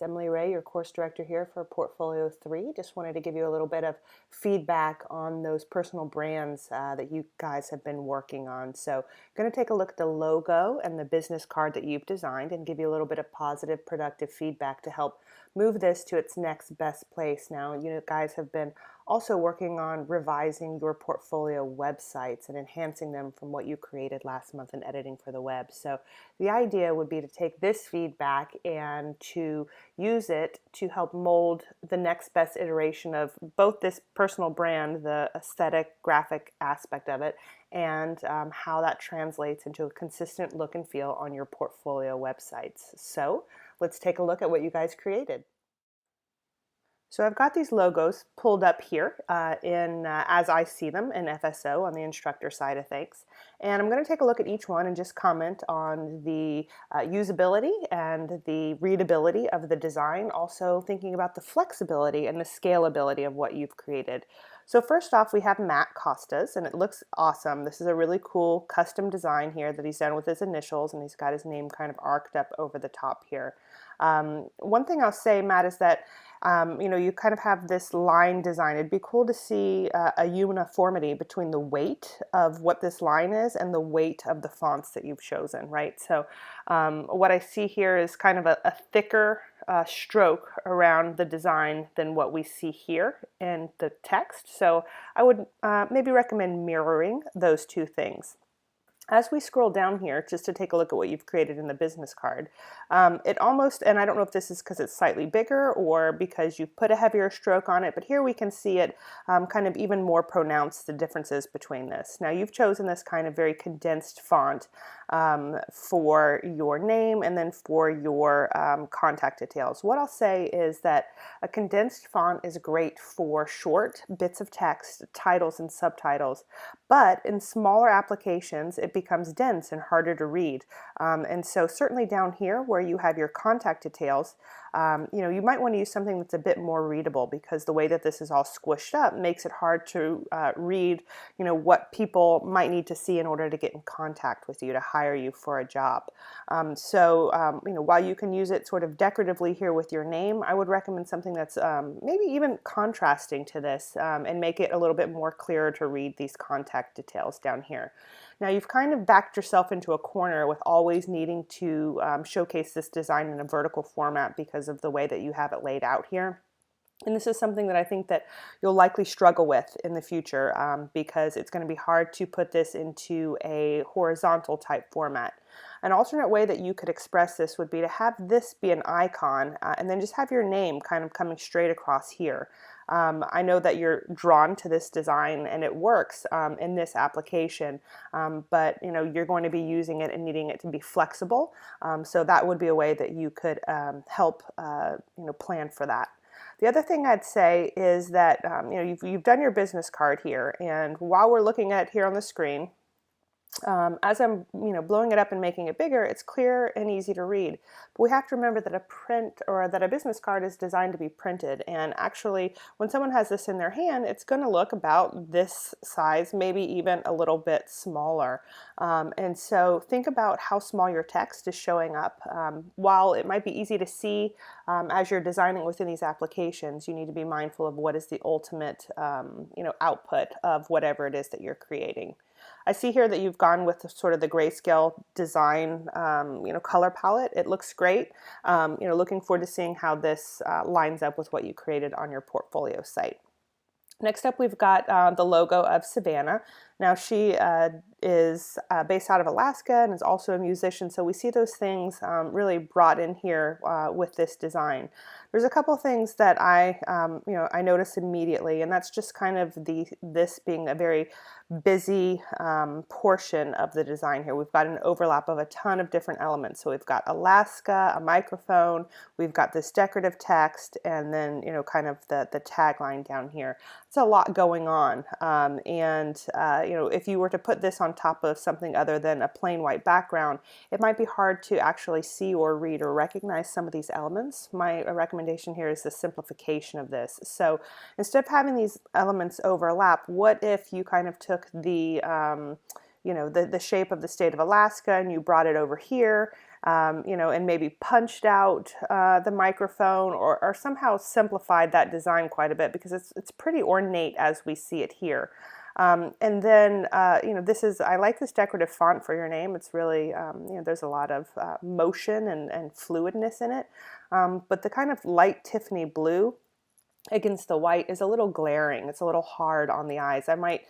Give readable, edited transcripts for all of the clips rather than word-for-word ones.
It's Emily Ray, your course director here for Portfolio 3. Just wanted to give you a little bit of feedback on those personal brands that you guys have been working on. So I'm going to take a look at the logo and the business card that you've designed and give you a little bit of positive, productive feedback to help move this to its next best place. Now, you guys have been also working on revising your portfolio websites and enhancing them from what you created last month and editing for the web. So the idea would be to take this feedback and to use it to help mold the next best iteration of both this personal brand, the aesthetic graphic aspect of it, and how that translates into a consistent look and feel on your portfolio websites. So let's take a look at what you guys created. So I've got these logos pulled up here as I see them in FSO on the instructor side of things. And I'm going to take a look at each one and just comment on the usability and the readability of the design, also thinking about the flexibility and the scalability of what you've created. So first off, we have Matt Costas, and it looks awesome. This is a really cool custom design here that he's done with his initials, and he's got his name kind of arced up over the top here. One thing I'll say, Matt, is that you kind of have this line design. It'd be cool to see a uniformity between the weight of what this line is and the weight of the fonts that you've chosen, right? So what I see here is kind of a thicker stroke around the design than what we see here in the text. So I would maybe recommend mirroring those two things. As we scroll down here, just to take a look at what you've created in the business card, it almost, and I don't know if this is because it's slightly bigger or because you've put a heavier stroke on it, but here we can see it kind of even more pronounced, the differences between this. Now you've chosen this kind of very condensed font for your name and then for your contact details. What I'll say is that a condensed font is great for short bits of text, titles and subtitles, but in smaller applications it becomes dense and harder to read. And so certainly down here where you have your contact details, you might want to use something that's a bit more readable, because the way that this is all squished up makes it hard to read, what people might need to see in order to get in contact with you, to hire you for a job. While you can use it sort of decoratively here with your name, I would recommend something that's maybe even contrasting to this and make it a little bit more clearer to read these contact details down here. Now you've kind of backed yourself into a corner with always needing to showcase this design in a vertical format because of the way that you have it laid out here. And this is something that I think that you'll likely struggle with in the future because it's going to be hard to put this into a horizontal type format. An alternate way that you could express this would be to have this be an icon and then just have your name kind of coming straight across here. I know that you're drawn to this design and it works in this application, but you're going to be using it and needing it to be flexible. So that would be a way that you could help plan for that. The other thing I'd say is that you've done your business card here, and while we're looking at it here on the screen, as I'm blowing it up and making it bigger, it's clear and easy to read. But we have to remember that a business card is designed to be printed, and actually when someone has this in their hand, it's going to look about this size, maybe even a little bit smaller. And so think about how small your text is showing up. While it might be easy to see as you're designing within these applications, you need to be mindful of what is the ultimate output of whatever it is that you're creating. I see here that you've gone with sort of the grayscale design, color palette. It looks great. Looking forward to seeing how this lines up with what you created on your portfolio site. Next up, we've got the logo of Savannah. Now she is based out of Alaska and is also a musician, so we see those things really brought in here with this design. There's a couple things that I notice immediately, and that's just kind of this being a very busy portion of the design here. We've got an overlap of a ton of different elements. So we've got Alaska, a microphone, we've got this decorative text, and then kind of the tagline down here. It's a lot going on, if you were to put this on top of something other than a plain white background, it might be hard to actually see or read or recognize some of these elements. My recommendation here is the simplification of this. So instead of having these elements overlap, what if you kind of took the shape of the state of Alaska and you brought it over here, you know, and maybe punched out the microphone, or somehow simplified that design quite a bit, because it's pretty ornate as we see it here. And then, you know, I like this decorative font for your name. It's really, you know, there's a lot of motion and fluidness in it. But the kind of light Tiffany blue against the white is a little glaring. It's a little hard on the eyes. I might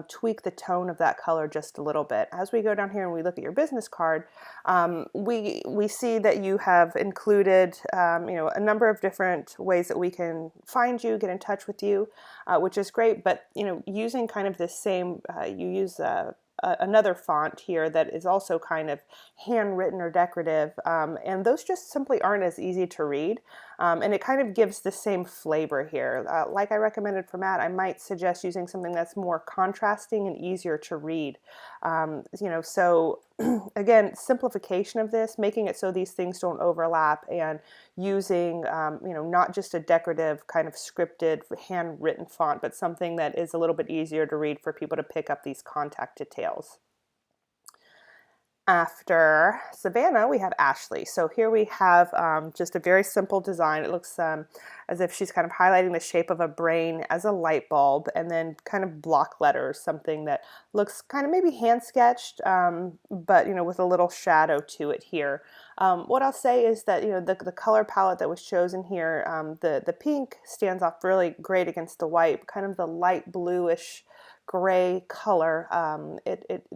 tweak the tone of that color just a little bit. As we go down here and we look at your business card, we see that you have included you know, a number of different ways that we can find you, get in touch with you, which is great. But you know, using kind of this same, you use another font here that is also kind of handwritten or decorative, and those just simply aren't as easy to read, and it kind of gives the same flavor here. Like I recommended for Matt, I might suggest using something that's more contrasting and easier to read. You know, so again, simplification of this, making it so these things don't overlap, and using you know, not just a decorative kind of scripted handwritten font, but something that is a little bit easier to read for people to pick up these contact details. After Savannah, we have Ashley. So here we have just a very simple design. It looks as if she's kind of highlighting the shape of a brain as a light bulb, and then kind of block letters, something that looks kind of maybe hand sketched, but you know, with a little shadow to it here. What I'll say is that, you know, the color palette that was chosen here, the pink stands off really great against the white, kind of the light bluish gray color.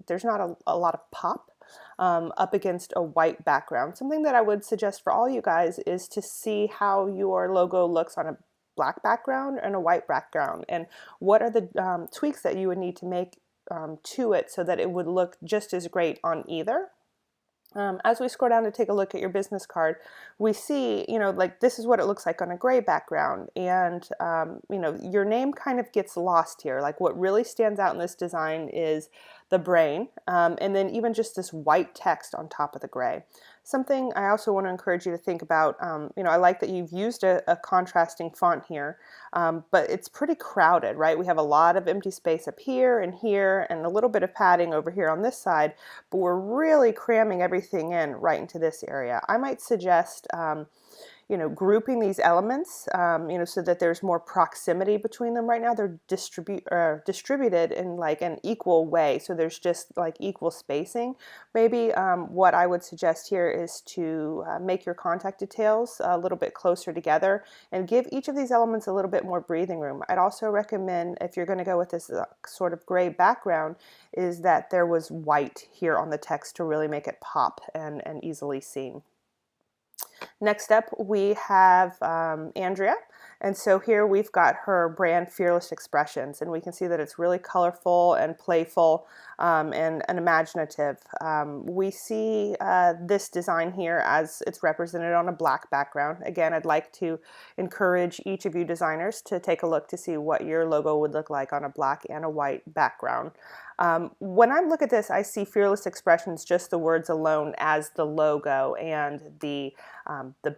There's not a lot of pop up against a white background. Something that I would suggest for all you guys is to see how your logo looks on a black background and a white background, and what are the tweaks that you would need to make to it so that it would look just as great on either. As we scroll down to take a look at your business card, we see, you know, like this is what it looks like on a gray background, and you know, your name kind of gets lost here. Like what really stands out in this design is the brain, and then even just this white text on top of the gray. Something I also want to encourage you to think about, you know, I like that you've used a contrasting font here, but it's pretty crowded, right? We have a lot of empty space up here, and a little bit of padding over here on this side, but we're really cramming everything in right into this area. I might suggest you know, grouping these elements, you know, so that there's more proximity between them. Right now they're distributed in like an equal way, so there's just like equal spacing. Maybe what I would suggest here is to make your contact details a little bit closer together and give each of these elements a little bit more breathing room. I'd also recommend, if you're going to go with this sort of gray background, is that there was white here on the text to really make it pop and easily seen. Next up, we have Andrea. And so here we've got her brand Fearless Expressions, and we can see that it's really colorful and playful and imaginative. We see this design here as it's represented on a black background. Again, I'd like to encourage each of you designers to take a look to see what your logo would look like on a black and a white background. When I look at this, I see Fearless Expressions, just the words alone, as the logo, and the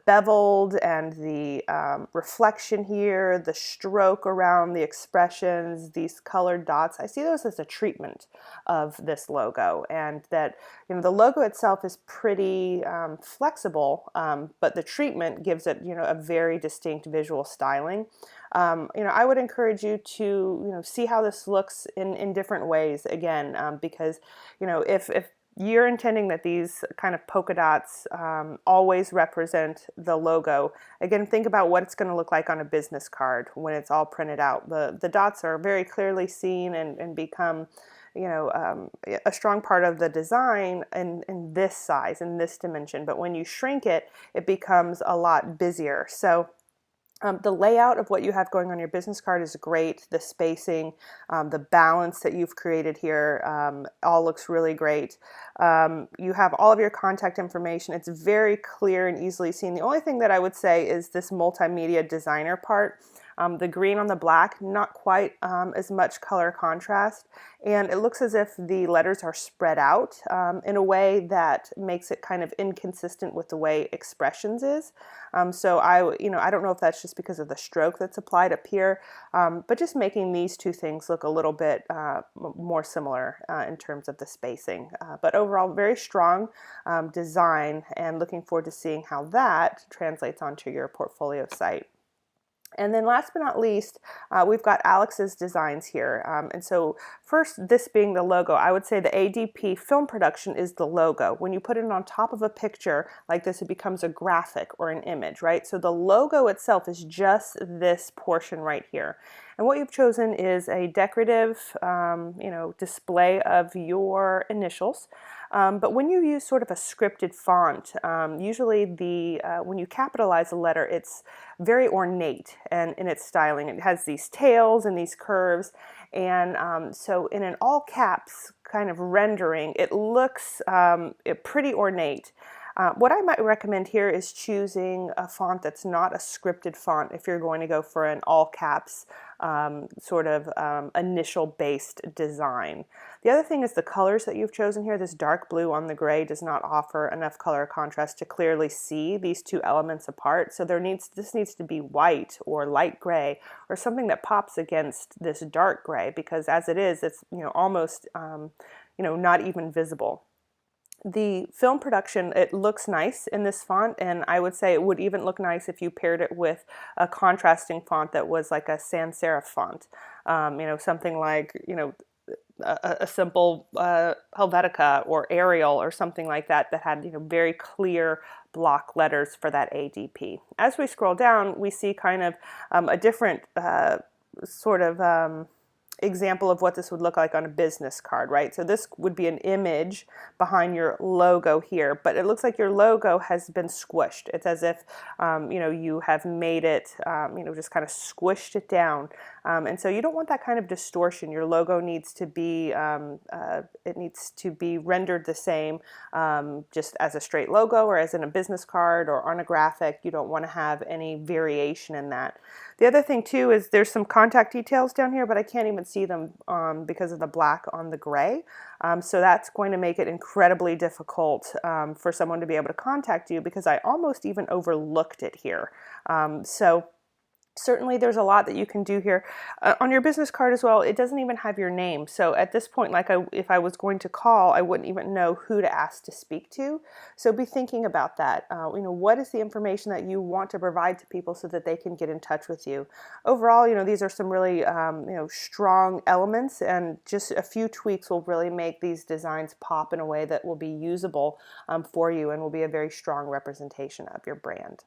beveled and the reflection here, the stroke around the expressions, these colored dots. I see those as a treatment of this logo, and that, you know, the logo itself is pretty flexible, but the treatment gives it, you know, a very distinct visual styling. You know, I would encourage you to, you know, see how this looks in different ways, again, because, you know, if you're intending that these kind of polka dots always represent the logo, again, think about what it's going to look like on a business card when it's all printed out. The dots are very clearly seen and become, you know, a strong part of the design in this size, in this dimension. But when you shrink it, it becomes a lot busier. So the layout of what you have going on your business card is great. The spacing, the balance that you've created here all looks really great. You have all of your contact information. It's very clear and easily seen. The only thing that I would say is this multimedia designer part. The green on the black, not quite as much color contrast, and it looks as if the letters are spread out in a way that makes it kind of inconsistent with the way Expressions is. So I don't know if that's just because of the stroke that's applied up here, but just making these two things look a little bit more similar in terms of the spacing. But overall, very strong design, and looking forward to seeing how that translates onto your portfolio site. And then last but not least, we've got Alex's designs here. And so first, this being the logo, I would say the ADP film production is the logo. When you put it on top of a picture like this, it becomes a graphic or an image, right? So the logo itself is just this portion right here. And what you've chosen is a decorative, display of your initials. But when you use sort of a scripted font, usually when you capitalize a letter, it's very ornate and in its styling. It has these tails and these curves, and so in an all caps kind of rendering, it looks pretty ornate. What I might recommend here is choosing a font that's not a scripted font if you're going to go for an all caps initial based design. The other thing is the colors that you've chosen here. This dark blue on the gray does not offer enough color contrast to clearly see these two elements apart. So this needs to be white or light gray or something that pops against this dark gray, because as it is, it's almost not even visible. The film production, it looks nice in this font, and I would say it would even look nice if you paired it with a contrasting font that was like a sans serif font, something like a simple Helvetica or Arial or something like that that had very clear block letters for that ADP. As we scroll down, we see kind of a different example of what this would look like on a business card, right? So this would be an image behind your logo here, but it looks like your logo has been squished. It's as if you have made it, just kind of squished it down, and so you don't want that kind of distortion. Your logo needs to be rendered the same, just as a straight logo or as in a business card or on a graphic. You don't want to have any variation in that. The other thing too is there's some contact details down here, but I can't even see them because of the black on the gray. So that's going to make it incredibly difficult for someone to be able to contact you, because I almost even overlooked it here. So certainly there's a lot that you can do here. On your business card as well, it doesn't even have your name. So at this point, if I was going to call, I wouldn't even know who to ask to speak to. So be thinking about that. What is the information that you want to provide to people so that they can get in touch with you? Overall, these are some really strong elements, and just a few tweaks will really make these designs pop in a way that will be usable for you and will be a very strong representation of your brand.